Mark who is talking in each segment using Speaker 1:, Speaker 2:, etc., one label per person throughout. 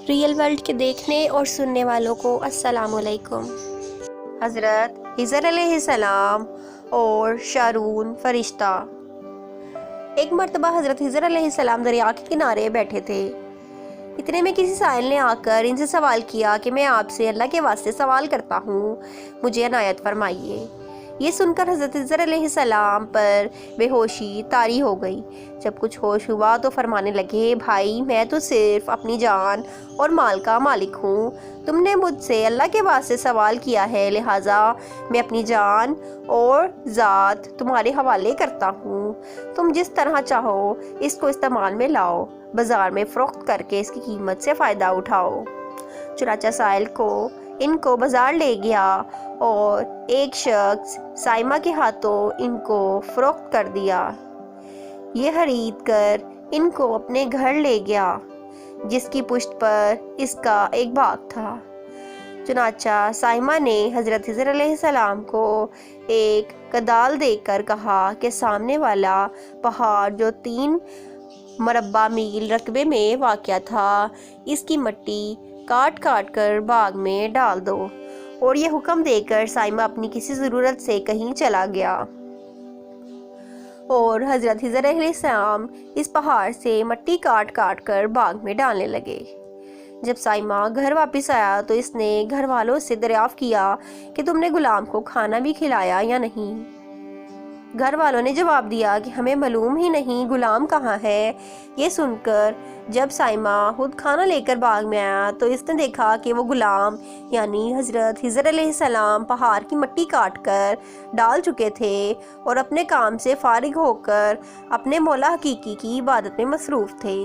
Speaker 1: Real world کے دیکھنے اور سننے والوں کو السلام علیکم۔ حضرت خضر علیہ السلام اور شارون فرشتہ۔ ایک مرتبہ حضرت خضر علیہ السلام دریا کے کنارے بیٹھے تھے۔ اتنے میں کسی سائل نے آ کر ان سے سوال کیا کہ میں آپ سے اللہ کے واسطے سوال کرتا ہوں، مجھے عنایت فرمائیے۔ یہ سن کر حضرت خضر علیہ السلام پر بے ہوشی طاری ہو گئی۔ جب کچھ ہوش ہوا تو فرمانے لگے، بھائی میں تو صرف اپنی جان اور مال کا مالک ہوں۔ تم نے مجھ سے اللہ کے واسطے سوال کیا ہے، لہٰذا میں اپنی جان اور ذات تمہارے حوالے کرتا ہوں۔ تم جس طرح چاہو اس کو استعمال میں لاؤ، بازار میں فروخت کر کے اس کی قیمت سے فائدہ اٹھاؤ۔ چنانچہ سائل ان کو بازار لے گیا اور ایک شخص سائمہ کے ہاتھوں ان کو فروخت کر دیا۔ یہ خرید کر ان کو اپنے گھر لے گیا، جس کی پشت پر اس کا ایک باغ تھا۔ چنانچہ سائمہ نے حضرت خضر علیہ السلام کو ایک کدال دے کر کہا کہ سامنے والا پہاڑ جو 3 مربع میل رقبے میں واقع تھا، اس کی مٹی کاٹ کاٹ کر باغ میں ڈال دو۔ اور یہ حکم دے کر سائمہ اپنی کسی ضرورت سے کہیں چلا گیا، اور حضرت خضر علیہ السلام اس پہاڑ سے مٹی کاٹ کاٹ کر باغ میں ڈالنے لگے۔ جب سائمہ گھر واپس آیا تو اس نے گھر والوں سے دریافت کیا کہ تم نے غلام کو کھانا بھی کھلایا یا نہیں؟ گھر والوں نے جواب دیا کہ ہمیں معلوم ہی نہیں غلام کہاں ہے۔ یہ سن کر جب سائمہ خود کھانا لے کر باغ میں آیا تو اس نے دیکھا کہ وہ غلام یعنی حضرت خضر علیہ السلام پہاڑ کی مٹی کاٹ کر ڈال چکے تھے اور اپنے کام سے فارغ ہو کر اپنے مولا حقیقی کی عبادت میں مصروف تھے۔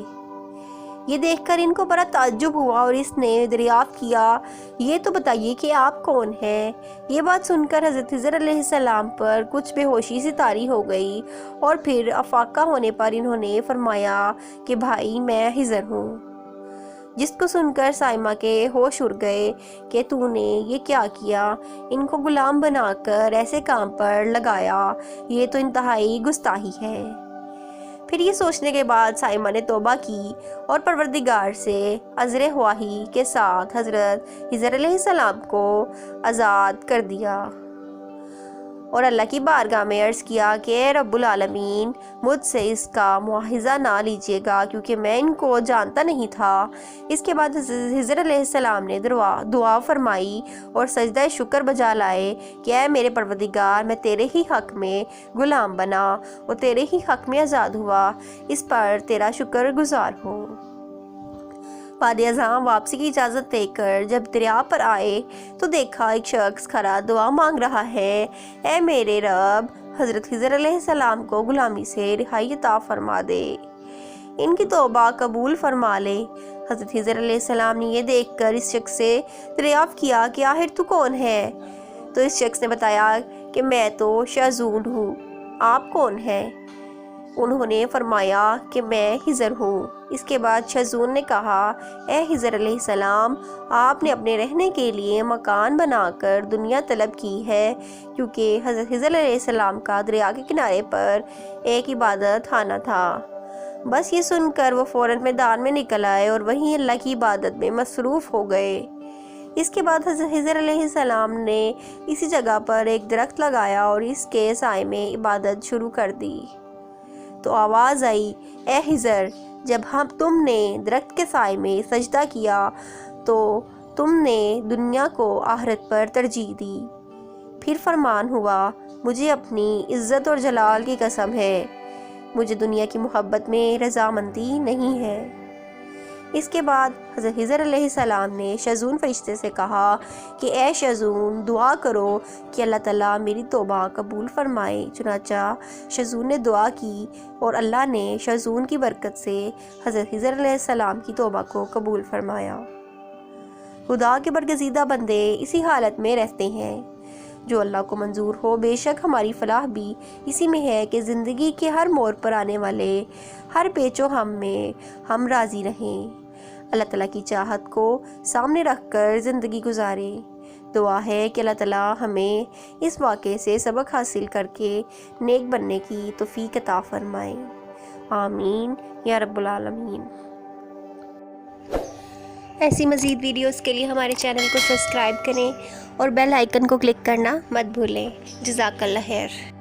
Speaker 1: یہ دیکھ کر ان کو بڑا تعجب ہوا اور اس نے دریافت کیا، یہ تو بتائیے کہ آپ کون ہیں؟ یہ بات سن کر حضرت خضر علیہ السلام پر کچھ بے ہوشی سی طاری ہو گئی، اور پھر افاقہ ہونے پر انہوں نے فرمایا کہ بھائی میں خضر ہوں۔ جس کو سن کر سائمہ کے ہوش اڑ گئے کہ تو نے یہ کیا کیا، ان کو غلام بنا کر ایسے کام پر لگایا، یہ تو انتہائی گستاخی ہے۔ پھر یہ سوچنے کے بعد سائمہ نے توبہ کی اور پروردگار سے عذر خواہی کے ساتھ حضرت خضر علیہ السلام کو آزاد کر دیا اور اللہ کی بارگاہ میں عرض کیا کہ اے رب العالمین، مجھ سے اس کا مواخذہ نہ لیجیے گا کیونکہ میں ان کو جانتا نہیں تھا۔ اس کے بعد حضرت خضر علیہ السلام نے دعا فرمائی اور سجدہ شکر بجا لائے کہ اے میرے پروردگار، میں تیرے ہی حق میں غلام بنا اور تیرے ہی حق میں آزاد ہوا، اس پر تیرا شکر گزار ہوں۔ بعد ازاں واپسی کی اجازت دے کر جب دریا پر آئے تو دیکھا ایک شخص کھڑا دعا مانگ رہا ہے، اے میرے رب، حضرت خضر علیہ السلام کو غلامی سے رہائی عطا فرما دے، ان کی توبہ قبول فرما لے۔ حضرت خضر علیہ السلام نے یہ دیکھ کر اس شخص سے دریافت کیا کہ آخر تو کون ہے؟ تو اس شخص نے بتایا کہ میں تو شازون ہوں، آپ کون ہیں؟ انہوں نے فرمایا کہ میں خضر ہوں۔ اس کے بعد شازون نے کہا، اے خضر علیہ السلام، آپ نے اپنے رہنے کے لیے مکان بنا کر دنیا طلب کی ہے، کیونکہ حضرت خضر علیہ السلام کا دریا کے کنارے پر ایک عبادت خانہ تھا۔ بس یہ سن کر وہ فوراً میدان میں نکل آئے اور وہیں اللہ کی عبادت میں مصروف ہو گئے۔ اس کے بعد حضرت خضر علیہ السلام نے اسی جگہ پر ایک درخت لگایا اور اس کے سائے میں عبادت شروع کر دی۔ تو آواز آئی، اے خضر، جب تم نے درخت کے سائے میں سجدہ کیا تو تم نے دنیا کو آخرت پر ترجیح دی۔ پھر فرمان ہوا، مجھے اپنی عزت اور جلال کی قسم ہے، مجھے دنیا کی محبت میں رضامندی نہیں ہے۔ اس کے بعد حضرت خضر علیہ السلام نے شازون فرشتے سے کہا کہ اے شازون، دعا کرو کہ اللہ تعالیٰ میری توبہ قبول فرمائے۔ چنانچہ شازون نے دعا کی اور اللہ نے شازون کی برکت سے حضرت خضر علیہ السلام کی توبہ کو قبول فرمایا۔ خدا کے برگزیدہ بندے اسی حالت میں رہتے ہیں جو اللہ کو منظور ہو۔ بے شک ہماری فلاح بھی اسی میں ہے کہ زندگی کے ہر موڑ پر آنے والے ہر پیچ و خم میں ہم راضی رہیں، اللہ تعالیٰ کی چاہت کو سامنے رکھ کر زندگی گزاریں۔ دعا ہے کہ اللہ تعالیٰ ہمیں اس واقعے سے سبق حاصل کر کے نیک بننے کی توفیق عطا فرمائے۔ آمین یا رب العالمین۔ ایسی مزید ویڈیوز کے لیے ہمارے چینل کو سبسکرائب کریں اور بیل آئیکن کو کلک کرنا مت بھولیں۔ جزاک اللہ خیر۔